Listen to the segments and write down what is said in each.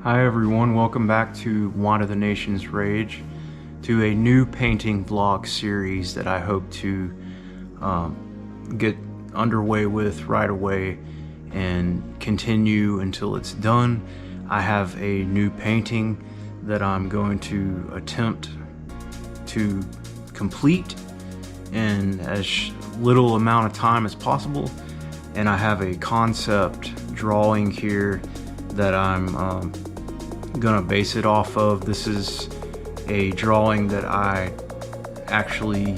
Hi everyone, welcome back to Wand of the Nation's Rage, to a new painting vlog series that I hope to get underway with right away and continue until it's done. I have a new painting that I'm going to attempt to complete in as little amount of time as possible, and I have a concept drawing here that I'm gonna base it off of. This is a drawing that I actually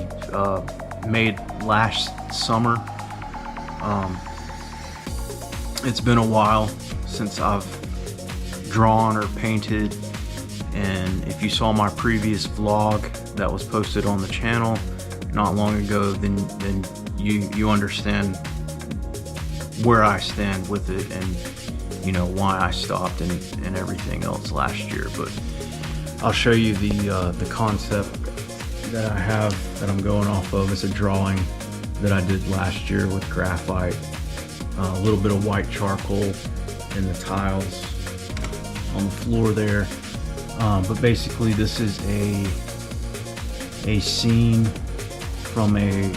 made last summer. It's been a while since I've drawn or painted, and if you saw my previous vlog that was posted on the channel not long ago, then you understand where I stand with it, and you know why I stopped and everything else last year. But I'll show you the concept that I have that I'm going off of. It's a drawing that I did last year with graphite, a little bit of white charcoal in the tiles on the floor there. But basically this is a scene from a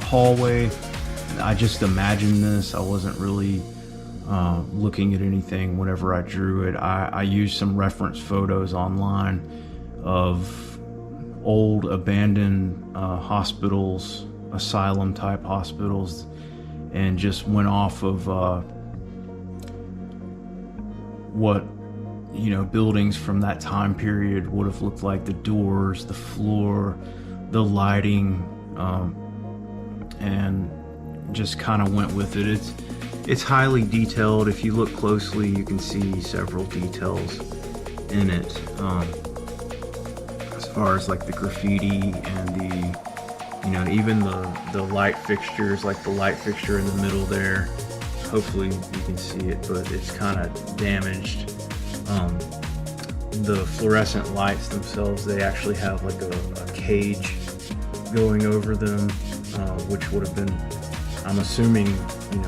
hallway. I just imagined this. I wasn't really looking at anything whenever I drew it. I used some reference photos online of old abandoned hospitals, asylum type hospitals, and just went off of what buildings from that time period would have looked like, the doors, the floor, the lighting, and just kind of went with it. It's highly detailed. If you look closely, you can see several details in it, as far as like the graffiti and the even the light fixtures, like the light fixture in the middle there. Hopefully you can see it, but it's kind of damaged. The fluorescent lights themselves, they actually have like a cage going over them, which would have been, I'm assuming,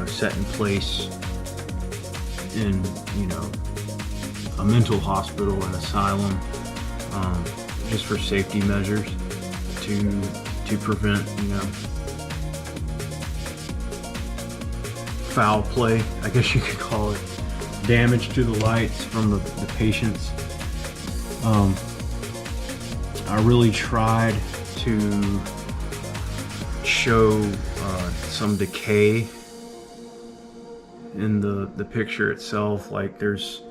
set in place in, a mental hospital and asylum, just for safety measures to prevent, foul play, I guess you could call it, damage to the lights from the patients. I really tried to show some decay in the picture itself. Like there's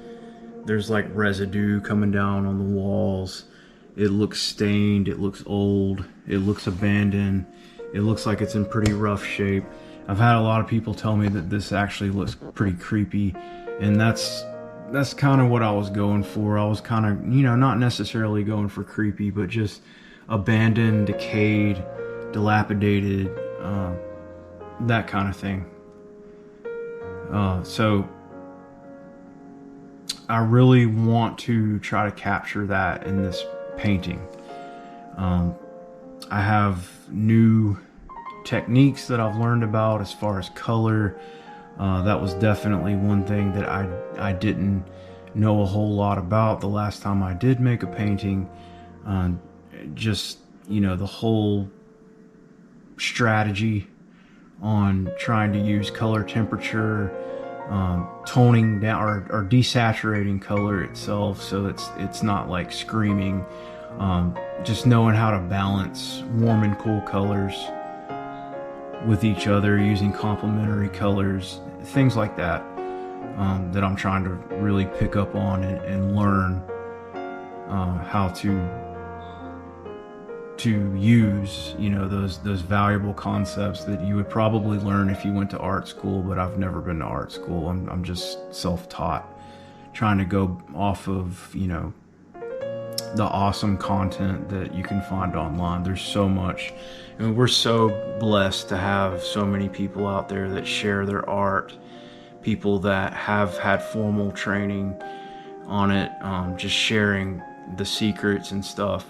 like residue coming down on the walls. It looks stained, it looks old, it looks abandoned, it looks like it's in pretty rough shape. I've had a lot of people tell me that this actually looks pretty creepy, and that's kind of what I was going for. I was kind of, not necessarily going for creepy, but just abandoned, decayed, dilapidated, that kind of thing. So I really want to try to capture that in this painting. I have new techniques that I've learned about as far as color. That was definitely one thing that I didn't know a whole lot about the last time I did make a painting. Just, the whole strategy on trying to use color temperature, toning down or desaturating color itself so it's not like screaming. Just knowing how to balance warm and cool colors with each other, using complementary colors, things like that, that I'm trying to really pick up on and learn how to use, those valuable concepts that you would probably learn if you went to art school. But I've never been to art school. I'm just self-taught, trying to go off of the awesome content that you can find online. There's so much. We're so blessed to have so many people out there that share their art, people that have had formal training on it, just sharing the secrets and stuff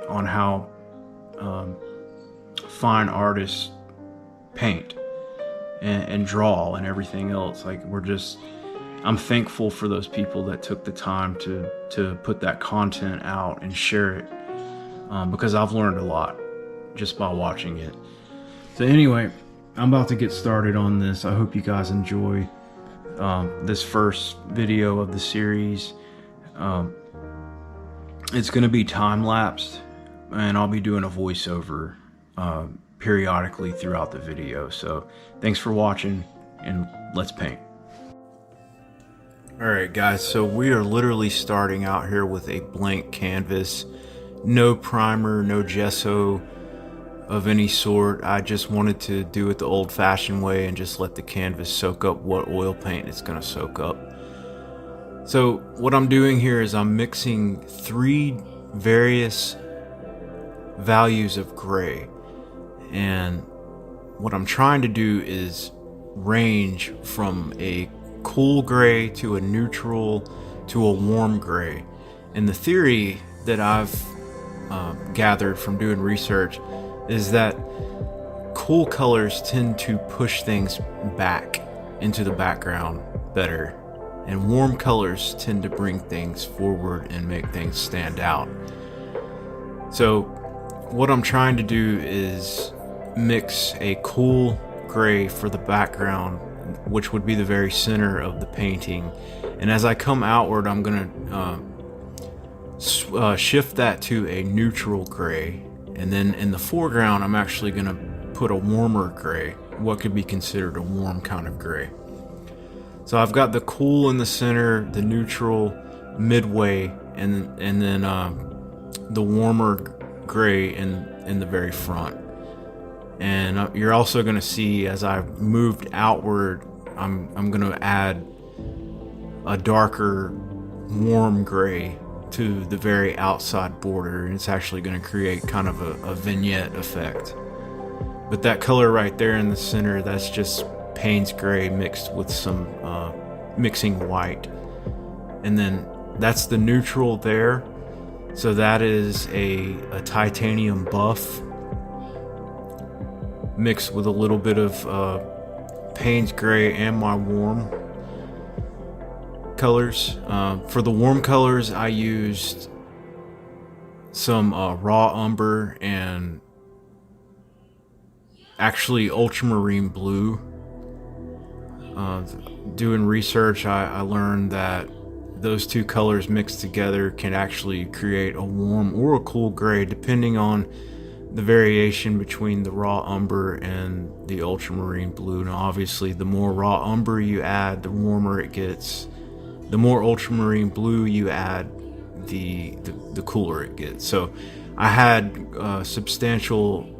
on how fine artists paint and draw and everything else. Like, we're just I'm thankful for those people that took the time to put that content out and share it, because I've learned a lot just by watching it. So anyway, I'm about to get started on this. I hope you guys enjoy this first video of the series. It's going to be time-lapsed, and I'll be doing a voiceover periodically throughout the video. So thanks for watching, and let's paint. Alright guys, so we are literally starting out here with a blank canvas. No primer, no gesso of any sort. I just wanted to do it the old-fashioned way and just let the canvas soak up what oil paint it's going to soak up. So what I'm doing here is I'm mixing 3 various values of gray, and what I'm trying to do is range from a cool gray to a neutral to a warm gray. And the theory that I've gathered from doing research is that cool colors tend to push things back into the background better, and warm colors tend to bring things forward and make things stand out. So what I'm trying to do is mix a cool gray for the background, which would be the very center of the painting, and as I come outward I'm gonna shift that to a neutral gray, and then in the foreground I'm actually gonna put a warmer gray, what could be considered a warm kind of gray. So I've got the cool in the center, the neutral midway, and then the warmer gray in the very front. And you're also going to see as I've moved outward, I'm going to add a darker warm gray to the very outside border, and it's actually going to create kind of a vignette effect. But that color right there in the center, that's just Payne's gray mixed with some mixing white. And then that's the neutral there. So that is a titanium buff mixed with a little bit of Payne's gray and my warm colors. For the warm colors, I used some raw umber and actually ultramarine blue. Doing research, I learned that those two colors mixed together can actually create a warm or a cool gray, depending on the variation between the raw umber and the ultramarine blue. Now obviously the more raw umber you add, the warmer it gets. The more ultramarine blue you add, the cooler it gets. So I had a substantial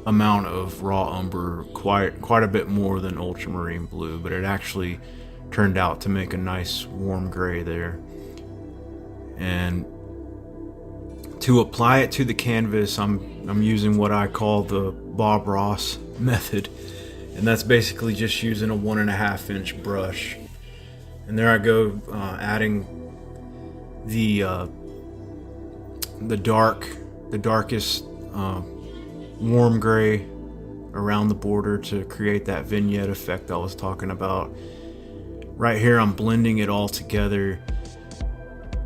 amount of raw umber, quite a bit more than ultramarine blue, but it actually turned out to make a nice warm gray there. And to apply it to the canvas, I'm using what I call the Bob Ross method, and that's basically just using a 1.5 inch brush. And there I go, adding the darkest warm gray around the border to create that vignette effect I was talking about. Right here I'm blending it all together.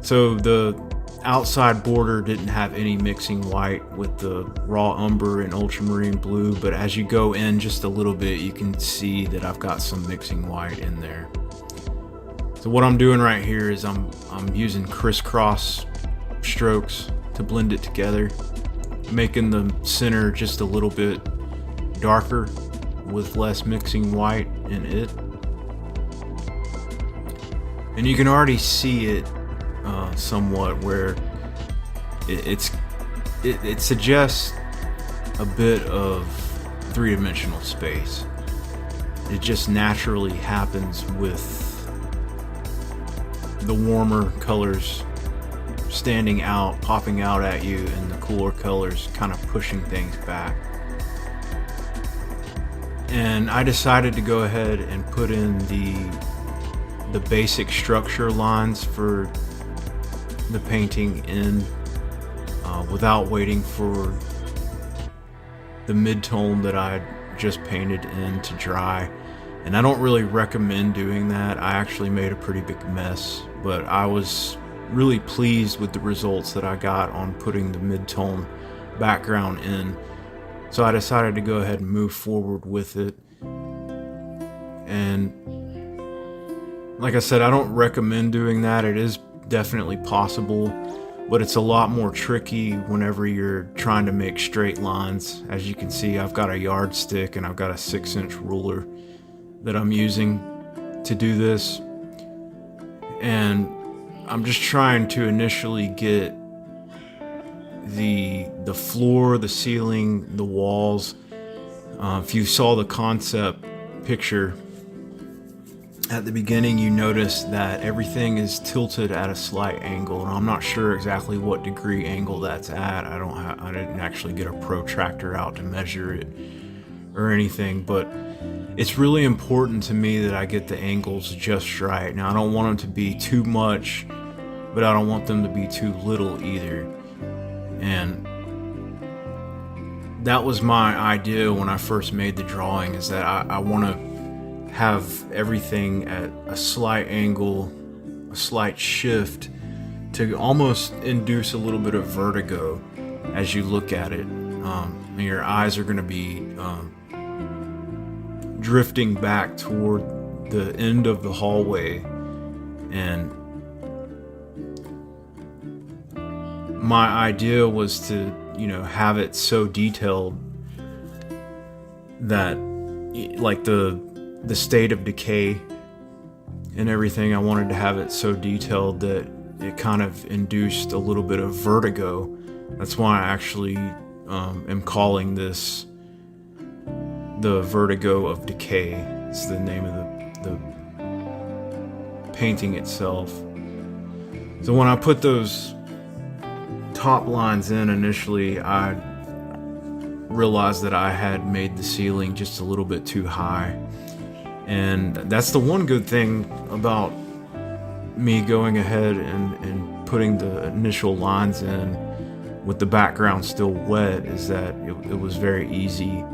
So the outside border didn't have any mixing white with the raw umber and ultramarine blue, but as you go in just a little bit, you can see that I've got some mixing white in there. So what I'm doing right here is I'm using crisscross strokes to blend it together, making the center just a little bit darker with less mixing white in it. And you can already see it somewhat where it suggests a bit of three-dimensional space. It just naturally happens with the warmer colors standing out, popping out at you, and the cooler colors kind of pushing things back. And I decided to go ahead and put in the basic structure lines for the painting in without waiting for the mid-tone that I just painted in to dry. And I don't really recommend doing that. I actually made a pretty big mess, but I was really pleased with the results that I got on putting the mid-tone background in. So I decided to go ahead and move forward with it. And like I said, I don't recommend doing that. It is definitely possible, but it's a lot more tricky whenever you're trying to make straight lines. As you can see, I've got a yardstick and I've got a 6-inch ruler that I'm using to do this. And I'm just trying to initially get the floor, the ceiling, the walls. If you saw the concept picture at the beginning, you notice that everything is tilted at a slight angle, and I'm not sure exactly what degree angle that's at. I didn't actually get a protractor out to measure it or anything, but it's really important to me that I get the angles just right. Now, I don't want them to be too much, but I don't want them to be too little either. And that was my idea when I first made the drawing, is that I want to have everything at a slight angle, a slight shift, to almost induce a little bit of vertigo as you look at it. And your eyes are going to be drifting back toward the end of the hallway. And my idea was to, have it so detailed that, like the state of decay and everything, I wanted to have it so detailed that it kind of induced a little bit of vertigo. That's why I actually am calling this the Vertigo of Decay. It's the name of the painting itself. So when I put those top lines in initially, I realized that I had made the ceiling just a little bit too high. And that's the one good thing about me going ahead and putting the initial lines in with the background still wet, is that it was very easy.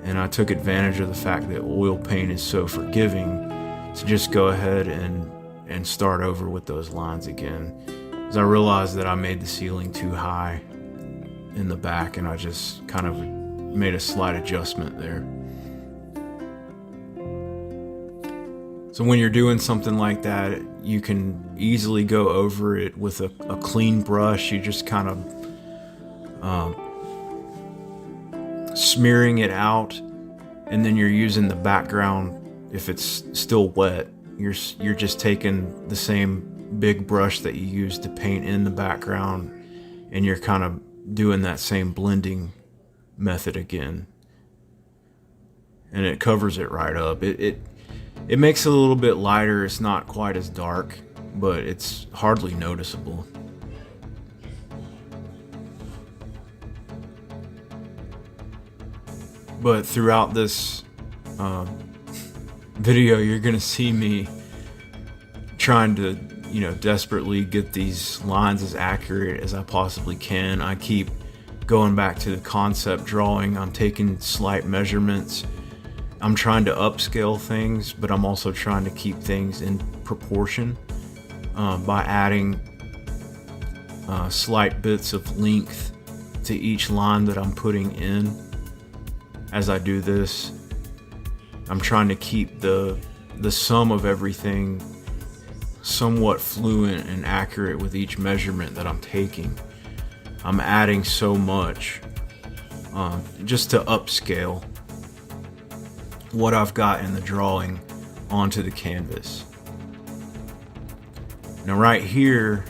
And I took advantage of the fact that oil paint is so forgiving to just go ahead and start over with those lines again. Because I realized that I made the ceiling too high in the back, and I just kind of made a slight adjustment there. So when you're doing something like that, you can easily go over it with a clean brush. You just kind of smearing it out, and then you're using the background. If it's still wet, you're just taking the same big brush that you use to paint in the background, and you're kind of doing that same blending method again, and it covers it right up. It makes it a little bit lighter. It's not quite as dark, but it's hardly noticeable. But throughout this video, you're gonna see me trying to, desperately get these lines as accurate as I possibly can. I keep going back to the concept drawing. I'm taking slight measurements. I'm trying to upscale things, but I'm also trying to keep things in proportion by adding slight bits of length to each line that I'm putting in. As I do this, I'm trying to keep the sum of everything somewhat fluent and accurate with each measurement that I'm taking. I'm adding so much just to upscale what I've got in the drawing onto the canvas. Now right here,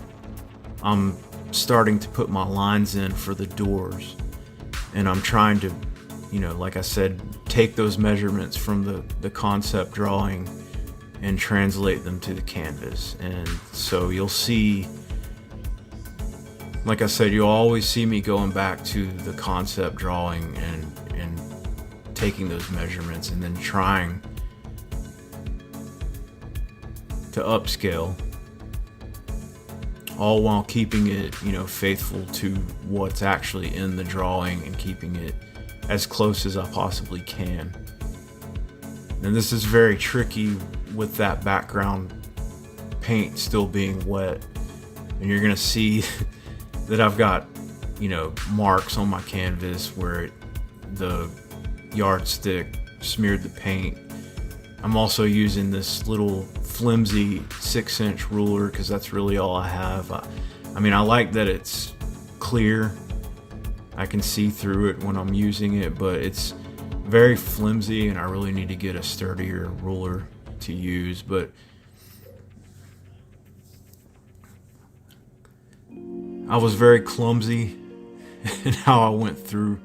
I'm starting to put my lines in for the doors, and I'm trying to, like I said, take those measurements from the concept drawing and translate them to the canvas. And so you'll see, like I said, you'll always see me going back to the concept drawing and taking those measurements and then trying to upscale, all while keeping it, faithful to what's actually in the drawing and keeping it as close as I possibly can. And this is very tricky with that background paint still being wet. And you're gonna see that I've got, marks on my canvas where the yardstick smeared the paint. I'm also using this little flimsy 6-inch ruler because that's really all I have. I like that it's clear. I can see through it when I'm using it, but it's very flimsy and I really need to get a sturdier ruler to use. But I was very clumsy in how I went through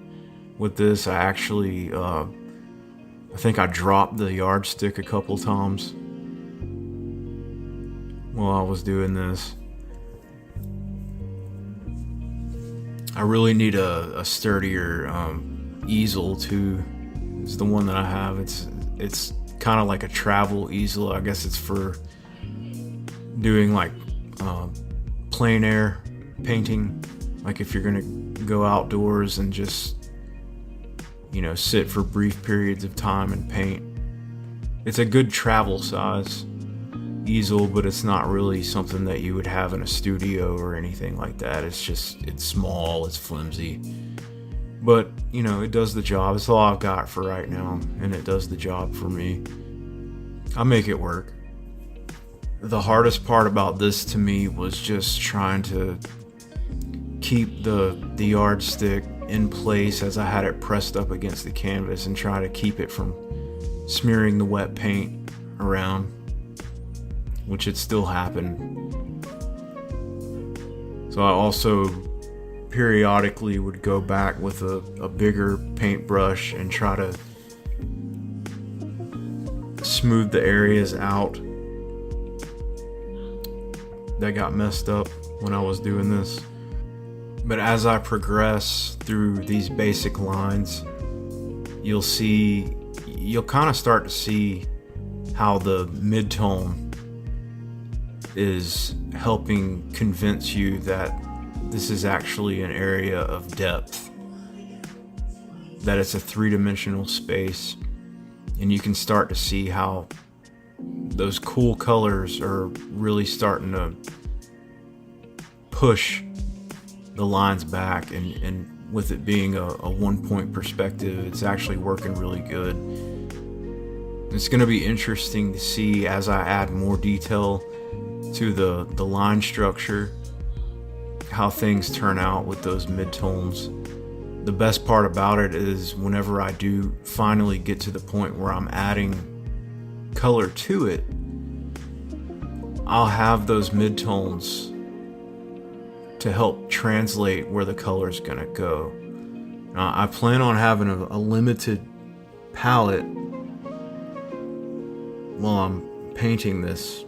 with this. I actually, I think I dropped the yardstick a couple times while I was doing this. I really need a sturdier easel too. It's the one that I have. It's kind of like a travel easel. I guess it's for doing like plein air painting. Like if you're gonna go outdoors and just sit for brief periods of time and paint. It's a good travel size easel, but it's not really something that you would have in a studio or anything like that. It's small, it's flimsy, but it does the job. It's all I've got for right now, and it does the job for me. I make it work. The hardest part about this to me was just trying to keep the yardstick in place as I had it pressed up against the canvas and try to keep it from smearing the wet paint around, which had still happened. So I also periodically would go back with a bigger paintbrush and try to smooth the areas out that got messed up when I was doing this. But as I progress through these basic lines, you'll kind of start to see how the mid-tone is helping convince you that this is actually an area of depth, that it's a three-dimensional space, and you can start to see how those cool colors are really starting to push the lines back, and with it being a one-point perspective, it's actually working really good. It's going to be interesting to see as I add more detail to the line structure, how things turn out with those midtones. The best part about it is whenever I do finally get to the point where I'm adding color to it, I'll have those midtones to help translate where the color's gonna go. I plan on having a limited palette while I'm painting this.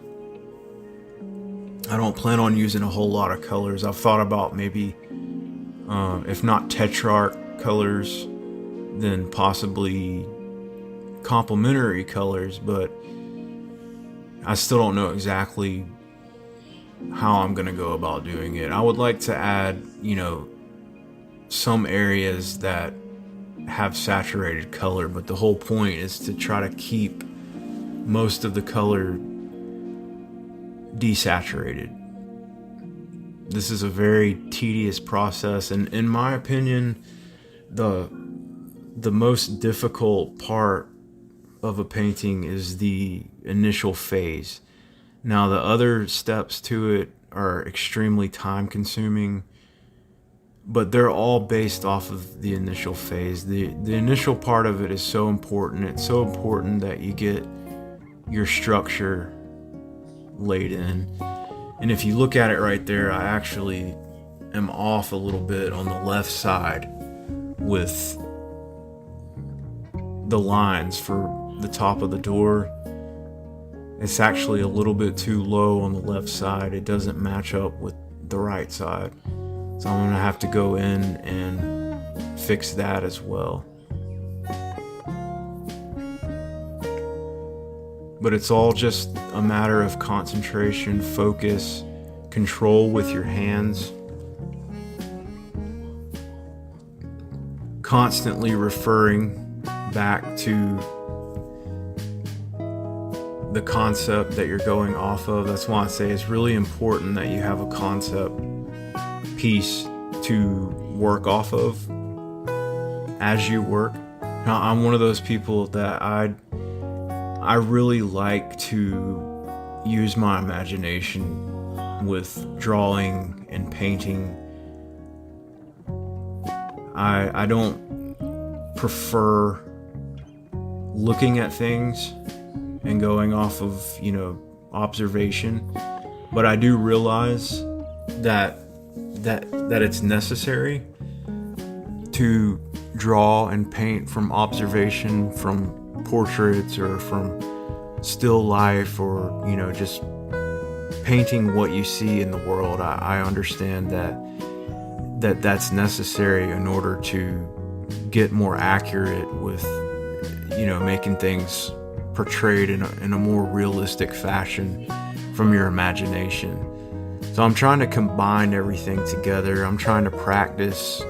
I don't plan on using a whole lot of colors. I've thought about maybe, if not Tetrarch colors, then possibly complementary colors, but I still don't know exactly how I'm gonna go about doing it. I would like to add, some areas that have saturated color, but the whole point is to try to keep most of the color desaturated. This is a very tedious process, and in my opinion, the most difficult part of a painting is the initial phase. Now, the other steps to it are extremely time consuming, but they're all based off of the initial phase. The initial part of it is so important. It's so important that you get your structure laid in. And if you look at it right there, I actually am off a little bit on the left side with the lines for the top of the door. It's actually a little bit too low on the left side. It doesn't match up with the right side. So I'm gonna have to go in and fix that as well. But it's all just a matter of concentration, focus, control with your hands. Constantly referring back to the concept that you're going off of. That's why I say it's really important that you have a concept piece to work off of as you work. Now, I'm one of those people that I really like to use my imagination with drawing and painting. I don't prefer looking at things and going off of, observation, but I do realize that it's necessary to draw and paint from observation, from portraits or from still life, or just painting what you see in the world. I understand that's necessary in order to get more accurate with making things portrayed in a more realistic fashion from your imagination. So I'm trying to combine everything together. I'm trying to practice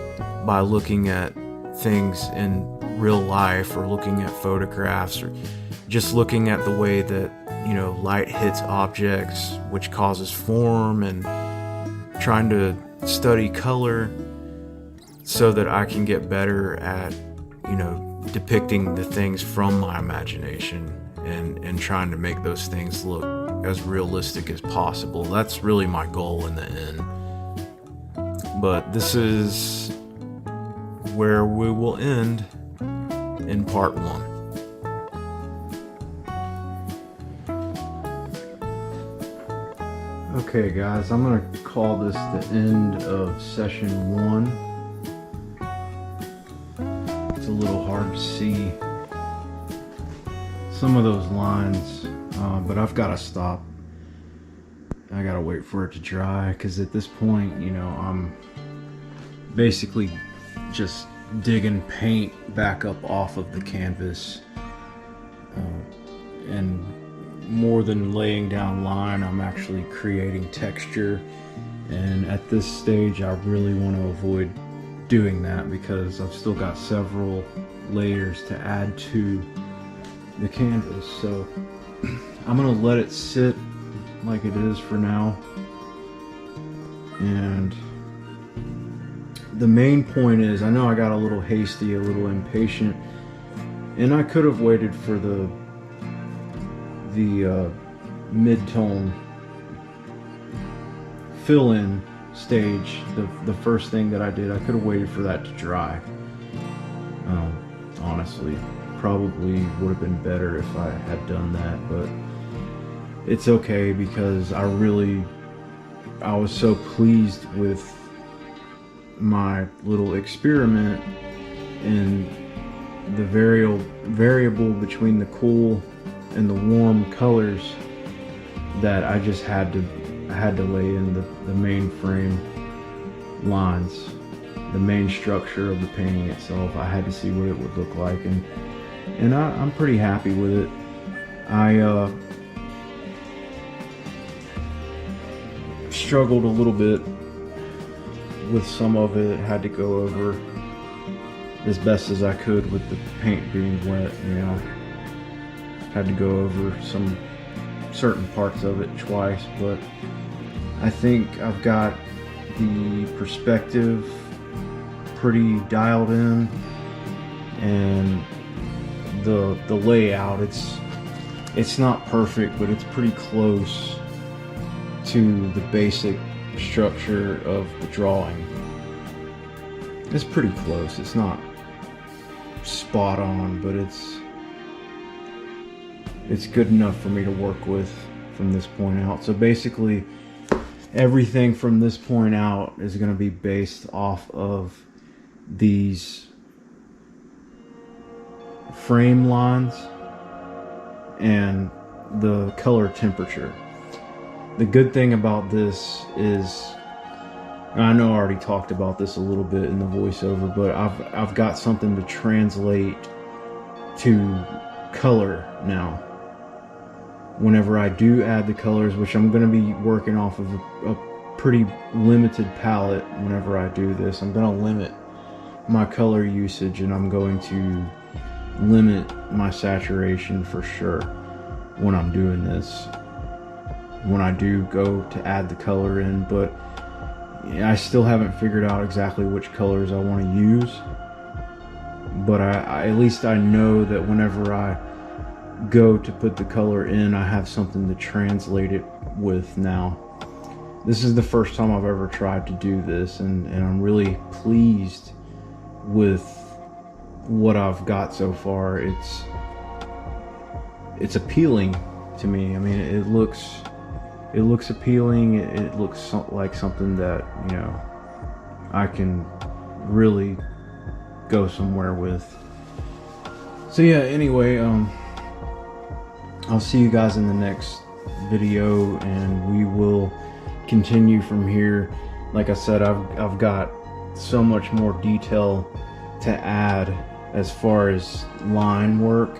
by looking at things in real life, or looking at photographs, or just looking at the way that light hits objects, which causes form, and trying to study color so that I can get better at depicting the things from my imagination and trying to make those things look as realistic as possible. That's really my goal in the end. But this is where we will end in part 1. Okay guys, I'm going to call this the end of session 1. It's a little hard to see some of those lines, but I've got to stop. I got to wait for it to dry, because at this point, I'm basically just digging paint back up off of the canvas, and more than laying down line, I'm actually creating texture. And at this stage, I really want to avoid doing that, because I've still got several layers to add to the canvas. So I'm gonna let it sit like it is for now. And the main point is, I know I got a little hasty, a little impatient, and I could have waited for the mid-tone fill-in stage. The first thing that I did, I could have waited for that to dry. Honestly, probably would have been better if I had done that, but it's okay, because I was so pleased with my little experiment in the variable between the cool and the warm colors, that I just had to lay in the main frame lines, the main structure of the painting itself. I had to see what it would look like, and I'm pretty happy with it. I struggled a little bit with some of it. Had to go over as best as I could with the paint being wet, had to go over some certain parts of it twice, but I think I've got the perspective pretty dialed in, and the layout, it's not perfect, but it's pretty close to the basic structure of the drawing. It's pretty close. It's not spot on, but it's good enough for me to work with from this point out. So basically, everything from this point out is going to be based off of these frame lines and the color temperature. The good thing about this is, I know I already talked about this a little bit in the voiceover, but I've got something to translate to color now. Whenever I do add the colors, which I'm going to be working off of a pretty limited palette whenever I do this, I'm going to limit my color usage, and I'm going to limit my saturation for sure. when I'm doing this, when I do go to add the color in, but I still haven't figured out exactly which colors I want to use. But I at least I know that whenever I go to put the color in, I have something to translate it with now. This is the first time I've ever tried to do this, and I'm really pleased with what I've got so far. It's appealing to me. I mean, it looks appealing. It looks like something that, you know, I can really go somewhere with. So yeah, anyway, I'll see you guys in the next video, and we will continue from here. Like I said, I've got so much more detail to add as far as line work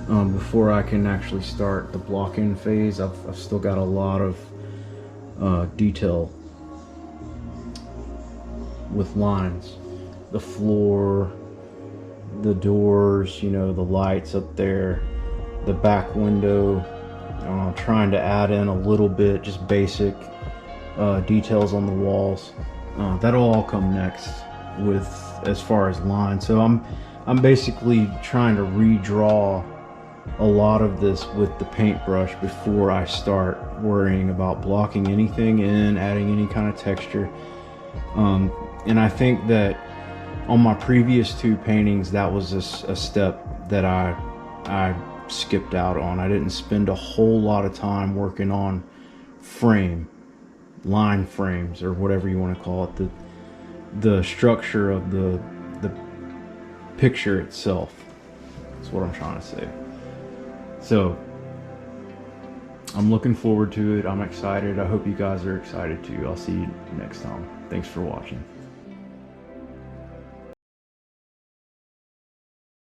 before I can actually start the block-in phase. I've still got a lot of detail with lines. The floor, the doors, you know, the lights up there, the back window. Trying to add in a little bit, just basic details on the walls. That'll all come next with as far as lines. So I'm basically trying to redraw a lot of this with the paintbrush before I start worrying about blocking anything in, adding any kind of texture. And I think that on my previous two paintings, that was a step that I skipped out on. I didn't spend a whole lot of time working on line frames, or whatever you want to call it, the structure of the picture itself. That's what I'm trying to say. So I'm looking forward to it. I'm excited. I hope you guys are excited too. I'll see you next time. Thanks for watching.